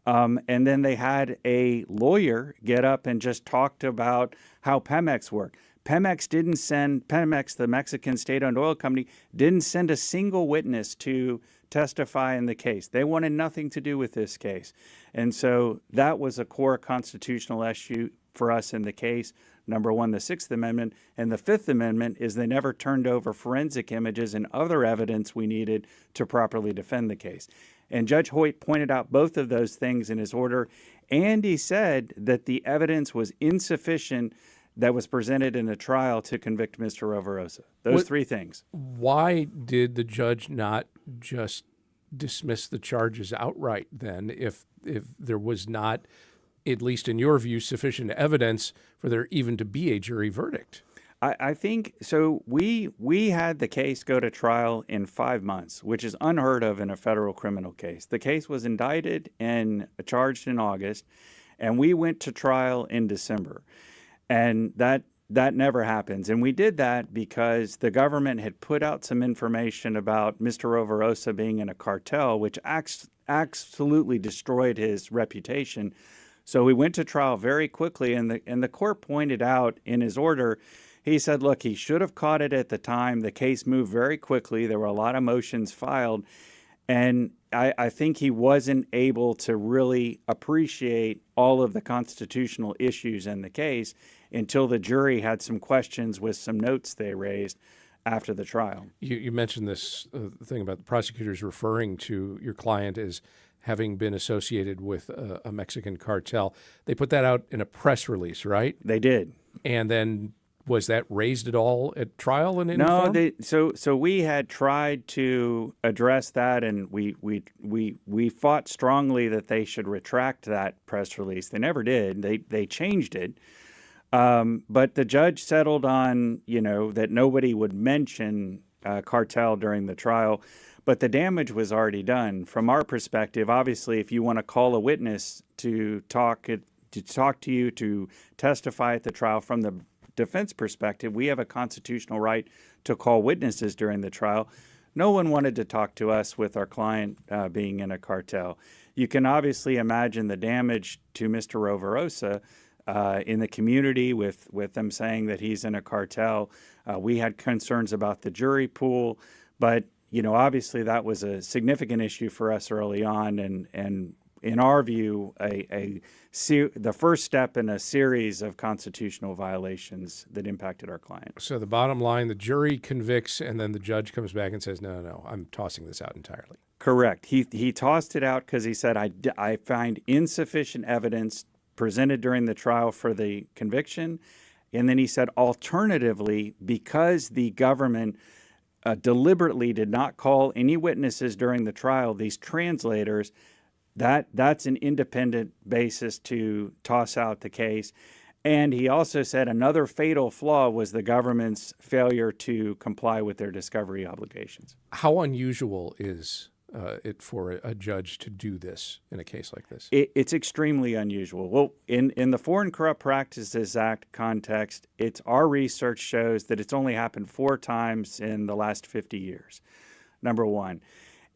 And then they had a lawyer get up and just talked about how Pemex worked. Pemex, the Mexican state-owned oil company, didn't send a single witness to testify in the case. They wanted nothing to do with this case. And so that was a core constitutional issue for us in the case. Number one, the Sixth Amendment. And the Fifth Amendment is they never turned over forensic images and other evidence we needed to properly defend the case. And Judge Hoyt pointed out both of those things in his order. And he said that the evidence was insufficient that was presented in a trial to convict Mr. Rovirosa. Those three things. Why did the judge not just dismiss the charges outright then if there was not, at least in your view, sufficient evidence for there even to be a jury verdict? I think so. We had the case go to trial in 5 months, which is unheard of in a federal criminal case. The case was indicted and charged in August, and we went to trial in December. And that never happens. And we did that because the government had put out some information about Mr. Rovirosa being in a cartel, which absolutely destroyed his reputation. So we went to trial very quickly, and the court pointed out in his order, he said, look, he should have caught it at the time. The case moved very quickly. There were a lot of motions filed. And I think he wasn't able to really appreciate all of the constitutional issues in the case until the jury had some questions with some notes they raised after the trial. You mentioned this thing about the prosecutors referring to your client as having been associated with a Mexican cartel. They put that out in a press release, right? They did. And then was that raised at all at trial in any form? No, so we had tried to address that, and we fought strongly that they should retract that press release. They never did. They changed it. But the judge settled on, that nobody would mention cartel during the trial, but the damage was already done. From our perspective, obviously, if you want to call a witness to talk to talk to you, to testify at the trial. From the defense perspective, we have a constitutional right to call witnesses during the trial. No one wanted to talk to us with our client being in a cartel. You can obviously imagine the damage to Mr. Rovirosa in the community with them saying that he's in a cartel. We had concerns about the jury pool, but obviously that was a significant issue for us early on, and in our view, the first step in a series of constitutional violations that impacted our client. So the bottom line, the jury convicts, and then the judge comes back and says, no, I'm tossing this out entirely. Correct. He tossed it out because he said, I find insufficient evidence presented during the trial for the conviction. And then he said, alternatively, because the government deliberately did not call any witnesses during the trial, these translators, that's an independent basis to toss out the case. And he also said another fatal flaw was the government's failure to comply with their discovery obligations. How unusual is it for a judge to do this in a case like this? It's extremely unusual. Well, in the Foreign Corrupt Practices Act context, our research shows that it's only happened 4 times in the last 50 years, number one.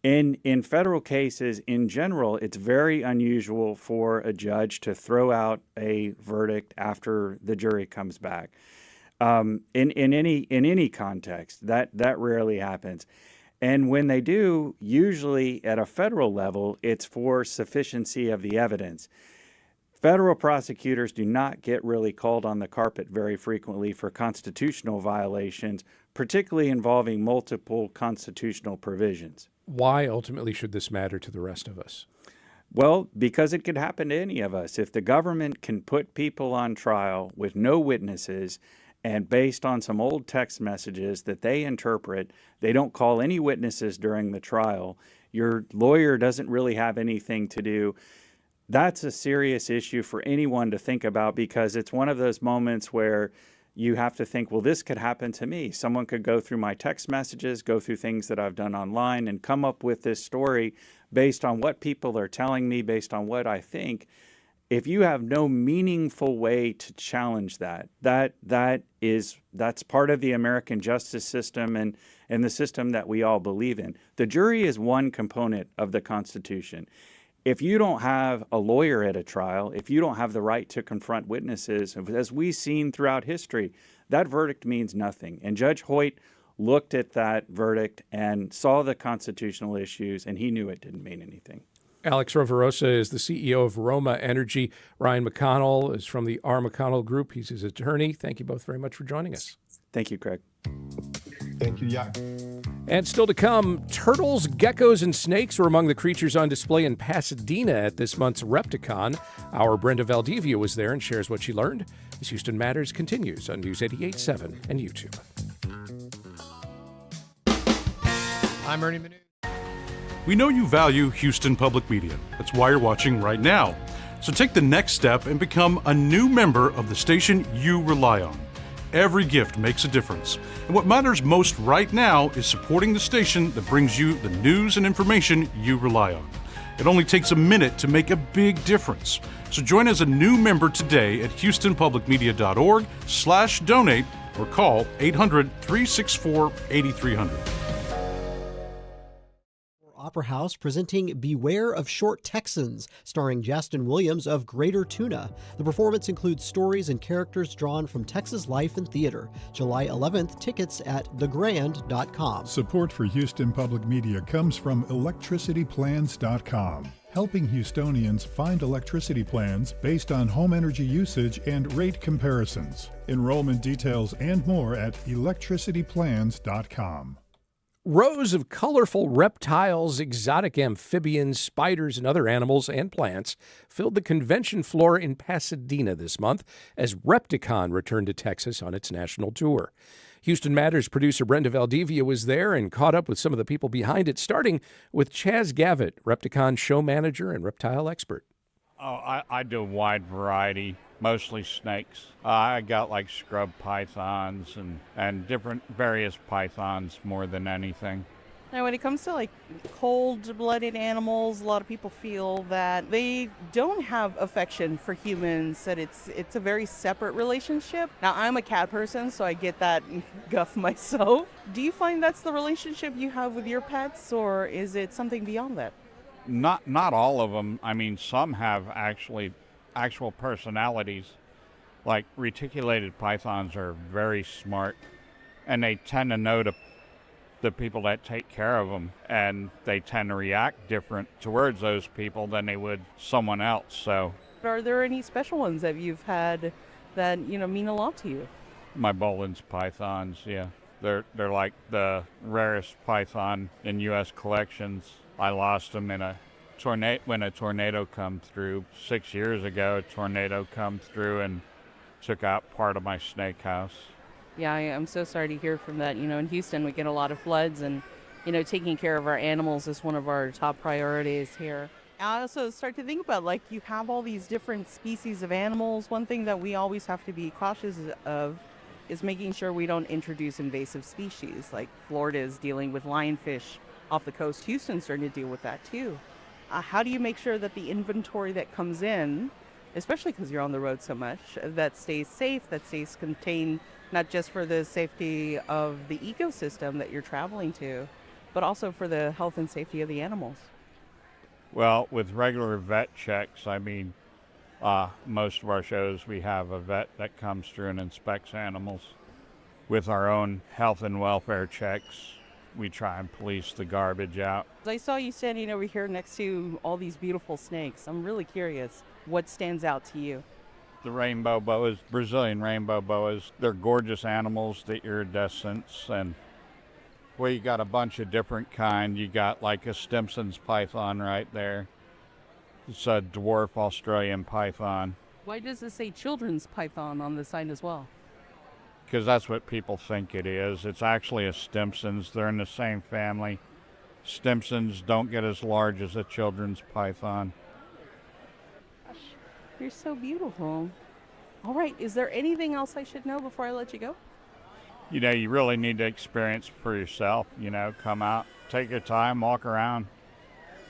In federal cases, in general, it's very unusual for a judge to throw out a verdict after the jury comes back. In any context, that rarely happens. And when they do, usually at a federal level, it's for sufficiency of the evidence. Federal prosecutors do not get really called on the carpet very frequently for constitutional violations, particularly involving multiple constitutional provisions. Why ultimately should this matter to the rest of us? Well, because it could happen to any of us. If the government can put people on trial with no witnesses and based on some old text messages that they interpret, they don't call any witnesses during the trial, your lawyer doesn't really have anything to do. That's a serious issue for anyone to think about, because it's one of those moments where you have to think, well, this could happen to me. Someone could go through my text messages, go through things that I've done online, and come up with this story based on what people are telling me, based on what I think. If you have no meaningful way to challenge that's part of the American justice system and the system that we all believe in. The jury is one component of the Constitution. If you don't have a lawyer at a trial, if you don't have the right to confront witnesses, as we've seen throughout history, that verdict means nothing. And Judge Hoyt looked at that verdict and saw the constitutional issues, and he knew it didn't mean anything. Alex Rovirosa is the CEO of Roma Energy. Ryan McConnell is from the McConnell Group. He's his attorney. Thank you both very much for joining us. Thank you, Craig. Thank you, Jack. And still to come, turtles, geckos, and snakes were among the creatures on display in Pasadena at this month's Repticon. Our Brenda Valdivia was there and shares what she learned as Houston Matters continues on News 88.7 and YouTube. I'm Ernie Manu. We know you value Houston Public Media. That's why you're watching right now. So take the next step and become a new member of the station you rely on. Every gift makes a difference. And what matters most right now is supporting the station that brings you the news and information you rely on. It only takes a minute to make a big difference. So join as a new member today at houstonpublicmedia.org/donate or call 800-364-8300. Opera House presenting Beware of Short Texans, starring Justin Williams of Greater Tuna. The performance includes stories and characters drawn from Texas life and theater. July 11th, tickets at thegrand.com. Support for Houston Public Media comes from electricityplans.com, helping Houstonians find electricity plans based on home energy usage and rate comparisons. Enrollment details and more at electricityplans.com. Rows of colorful reptiles, exotic amphibians, spiders, and other animals and plants filled the convention floor in Pasadena this month as Repticon returned to Texas on its national tour. Houston Matters producer Brenda Valdivia was there and caught up with some of the people behind it, starting with Chaz Gavitt, Repticon show manager and reptile expert. Oh, I do a wide variety, mostly snakes. I got like scrub pythons and different various pythons more than anything. Now, when it comes to like cold-blooded animals, a lot of people feel that they don't have affection for humans, that it's a very separate relationship. Now, I'm a cat person, so I get that guff myself. Do you find that's the relationship you have with your pets, or is it something beyond that? Not all of them. I mean, some have actual personalities. Like reticulated pythons are very smart, and they tend to know the people that take care of them, and they tend to react different towards those people than they would someone else. So, Are there any special ones that you've had that mean a lot to you? my Boland's pythons, yeah, they're like the rarest python in U.S. collections. I lost them in a tornado when a tornado come through 6 years ago. A tornado come through and took out part of my snake house. Yeah, I'm so sorry to hear from that. In Houston, we get a lot of floods, and, taking care of our animals is one of our top priorities here. I also start to think about, like, you have all these different species of animals. One thing that we always have to be cautious of is making sure we don't introduce invasive species. Like Florida is dealing with lionfish off the coast. Houston's starting to deal with that, too. How do you make sure that the inventory that comes in, especially because you're on the road so much, that stays safe, that stays contained, not just for the safety of the ecosystem that you're traveling to, but also for the health and safety of the animals? Well, with regular vet checks, I mean, most of our shows we have a vet that comes through and inspects animals. With our own health and welfare checks, we try and police the garbage out. I saw you standing over here next to all these beautiful snakes. I'm really curious, what stands out to you? The rainbow boas, Brazilian rainbow boas, they're gorgeous animals, the iridescence, and well, you got a bunch of different kind. You got like a Stimson's python right there. It's a dwarf Australian python. Why does it say children's python on the sign as well? Because that's what people think it is. It's actually a Stimson's. They're in the same family. Stimson's don't get as large as a children's python. You're so beautiful. All right, is there anything else I should know before I let you go? You really need to experience for yourself. Come out, take your time, walk around,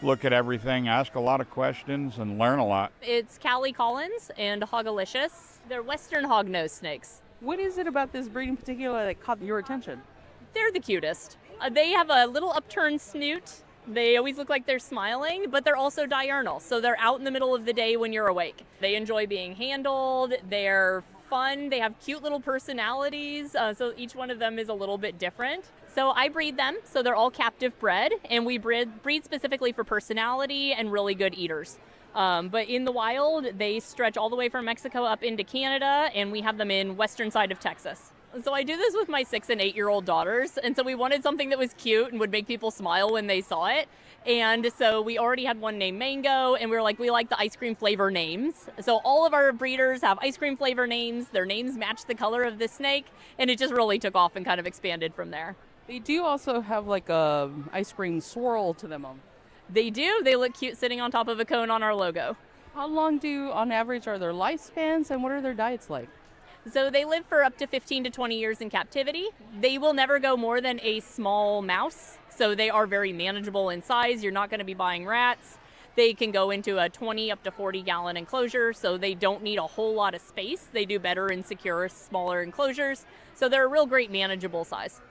look at everything, ask a lot of questions, and learn a lot. It's Callie Collins and Hogalicious. They're Western hognose snakes. What is it about this breed in particular that caught your attention? They're the cutest. They have a little upturned snoot. They always look like they're smiling, but they're also diurnal, so they're out in the middle of the day when you're awake. They enjoy being handled, they're fun, they have cute little personalities, so each one of them is a little bit different. So I breed them, so they're all captive bred, and we breed specifically for personality and really good eaters. But in the wild, they stretch all the way from Mexico up into Canada, and we have them in western side of Texas. So I do this with my 6 and 8-year-old daughters, and so we wanted something that was cute and would make people smile when they saw it. And so we already had one named Mango, and we were like, we like the ice cream flavor names. So all of our breeders have ice cream flavor names. Their names match the color of the snake, and it just really took off and kind of expanded from there. They do also have like a ice cream swirl to them. They do. They look cute sitting on top of a cone on our logo. How long on average, are their lifespans, and what are their diets like? So they live for up to 15 to 20 years in captivity. They will never go more than a small mouse, so they are very manageable in size. You're not going to be buying rats. They can go into a 20 up to 40 gallon enclosure, so they don't need a whole lot of space. They do better in secure, smaller enclosures, so they're a real great manageable size.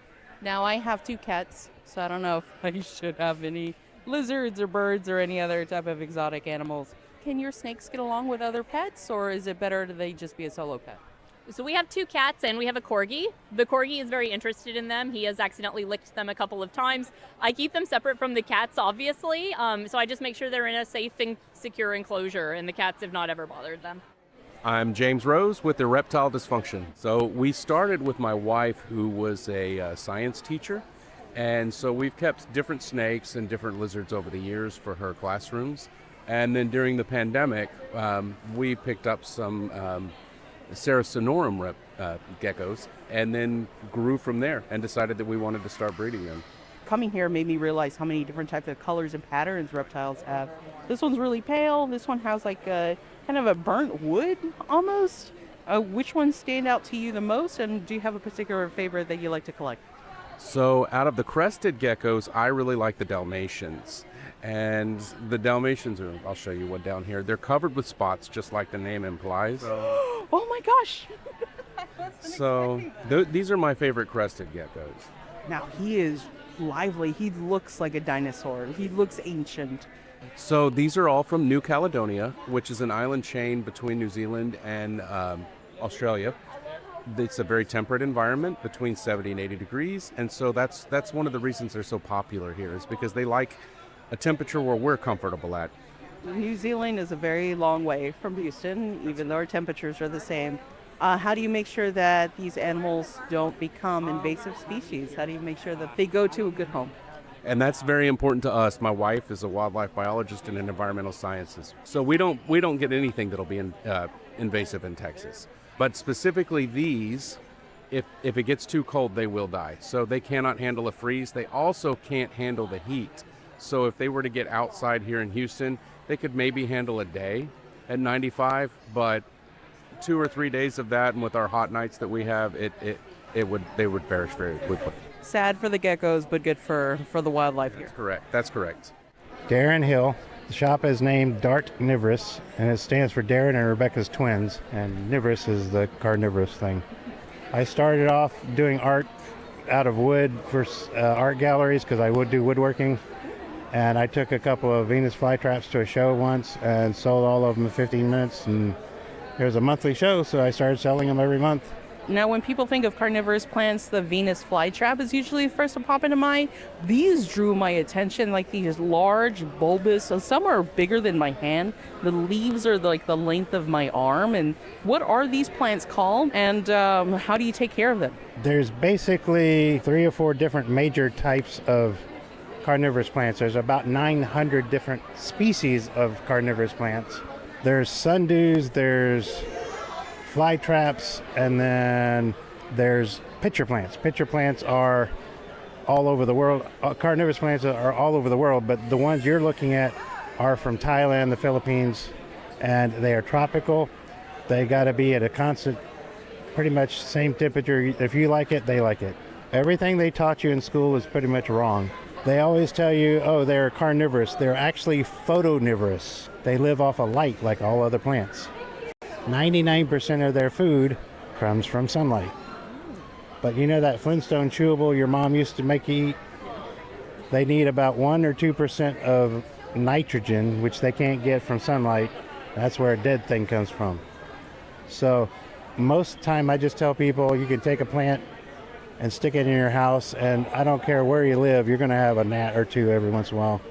Now, I have 2 cats, so I don't know if I should have any lizards or birds or any other type of exotic animals. Can your snakes get along with other pets, or is it better that they just be a solo pet? So we have 2 cats and we have a corgi. The corgi is very interested in them. He has accidentally licked them a couple of times. I keep them separate from the cats, obviously, so I just make sure they're in a safe and secure enclosure, and the cats have not ever bothered them. I'm James Rose with Erectile Dysfunction. So we started with my wife, who was a science teacher, and so we've kept different snakes and different lizards over the years for her classrooms. And then during the pandemic, we picked up some Saracenorum geckos, and then grew from there and decided that we wanted to start breeding them. Coming here made me realize how many different types of colors and patterns reptiles have. This one's really pale. This one has like a kind of a burnt wood almost. Which ones stand out to you the most, and do you have a particular favorite that you like to collect? So out of the crested geckos, I really like the Dalmatians. And the Dalmatians are, I'll show you one down here. They're covered with spots, just like the name implies. Oh my gosh! So these are my favorite crested geckos. Now he is lively. He looks like a dinosaur. He looks ancient. So these are all from New Caledonia, which is an island chain between New Zealand and Australia. It's a very temperate environment, between 70 and 80 degrees, and so that's one of the reasons they're so popular here, is because they like a temperature where we're comfortable at. New Zealand is a very long way from Houston, even though our temperatures are the same. How do you make sure that these animals don't become invasive species? How do you make sure that they go to a good home? And that's very important to us. My wife is a wildlife biologist and in environmental sciences, so we don't get anything that'll be invasive in Texas. But specifically these, if it gets too cold, they will die. So they cannot handle a freeze. They also can't handle the heat. So if they were to get outside here in Houston, they could maybe handle a day at 95, but 2 or 3 days of that, and with our hot nights that we have, they would perish very quickly. Sad for the geckos, but good for the wildlife here. That's correct. Darren Hill. The shop is named Dart Nivorous, and it stands for Darren and Rebecca's twins, and Nivorous is the carnivorous thing. I started off doing art out of wood for art galleries because I would do woodworking, and I took a couple of Venus flytraps to a show once and sold all of them in 15 minutes, and there was a monthly show, so I started selling them every month. Now, when people think of carnivorous plants, the Venus flytrap is usually the first to pop into mind. These drew my attention, like these large, bulbous, some are bigger than my hand. The leaves are like the length of my arm. And what are these plants called, and how do you take care of them? There's basically 3 or 4 different major types of carnivorous plants. There's about 900 different species of carnivorous plants. There's sundews, there's fly traps, and then there's pitcher plants. Pitcher plants are all over the world. Carnivorous plants are all over the world, but the ones you're looking at are from Thailand, the Philippines, and they are tropical. They got to be at a constant, pretty much same temperature. If you like it, they like it. Everything they taught you in school is pretty much wrong. They always tell you, oh, they're carnivorous. They're actually photonivorous. They live off of light like all other plants. 99% of their food comes from sunlight. But you know that Flintstone chewable your mom used to make you eat? They need about 1 or 2% of nitrogen, which they can't get from sunlight. That's where a dead thing comes from. So most of the time I just tell people you can take a plant and stick it in your house, and I don't care where you live, you're going to have a gnat or two every once in a while.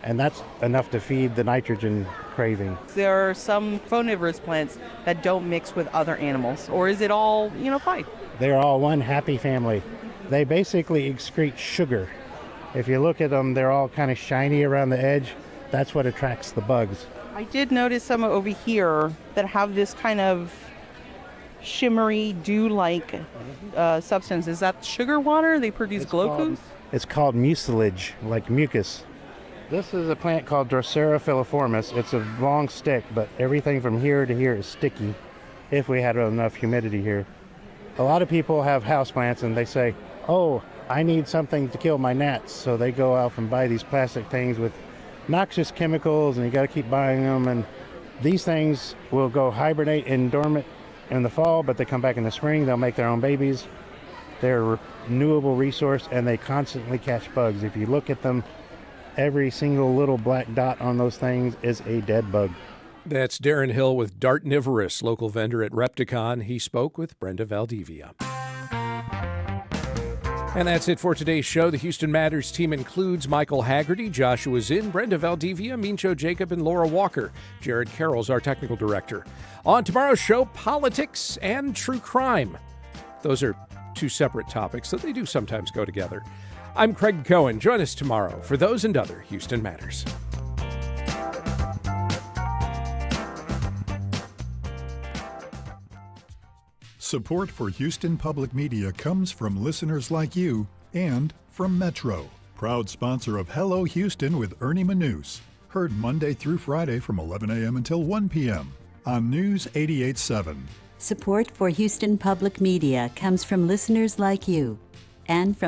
And that's enough to feed the nitrogen craving. There are some phonivorous plants that don't mix with other animals, or is it all, fine? They're all one happy family. They basically excrete sugar. If you look at them, they're all kind of shiny around the edge. That's what attracts the bugs. I did notice some over here that have this kind of shimmery, dew-like substance. Is that sugar water? They produce glucose? It's called mucilage, like mucus. This is a plant called Drosera filiformis. It's a long stick, but everything from here to here is sticky if we had enough humidity here. A lot of people have houseplants and they say, oh, I need something to kill my gnats. So they go out and buy these plastic things with noxious chemicals, and you got to keep buying them. And these things will go hibernate and dormant in the fall, but they come back in the spring. They'll make their own babies. They're a renewable resource, and they constantly catch bugs. If you look at them, every single little black dot on those things is a dead bug. That's Darren Hill with Dart Nivorous, local vendor at Repticon. He spoke with Brenda Valdivia. And that's it for today's show. The Houston Matters team includes Michael Haggerty, Joshua Zinn, Brenda Valdivia, Mincho Jacob, and Laura Walker. Jared Carroll's our technical director. On tomorrow's show, politics and true crime. Those are 2 separate topics, so they do sometimes go together. I'm Craig Cohen. Join us tomorrow for those and other Houston Matters. Support for Houston Public Media comes from listeners like you and from Metro, proud sponsor of Hello Houston with Ernie Manous. Heard Monday through Friday from 11 a.m. until 1 p.m. on News 88.7. Support for Houston Public Media comes from listeners like you and from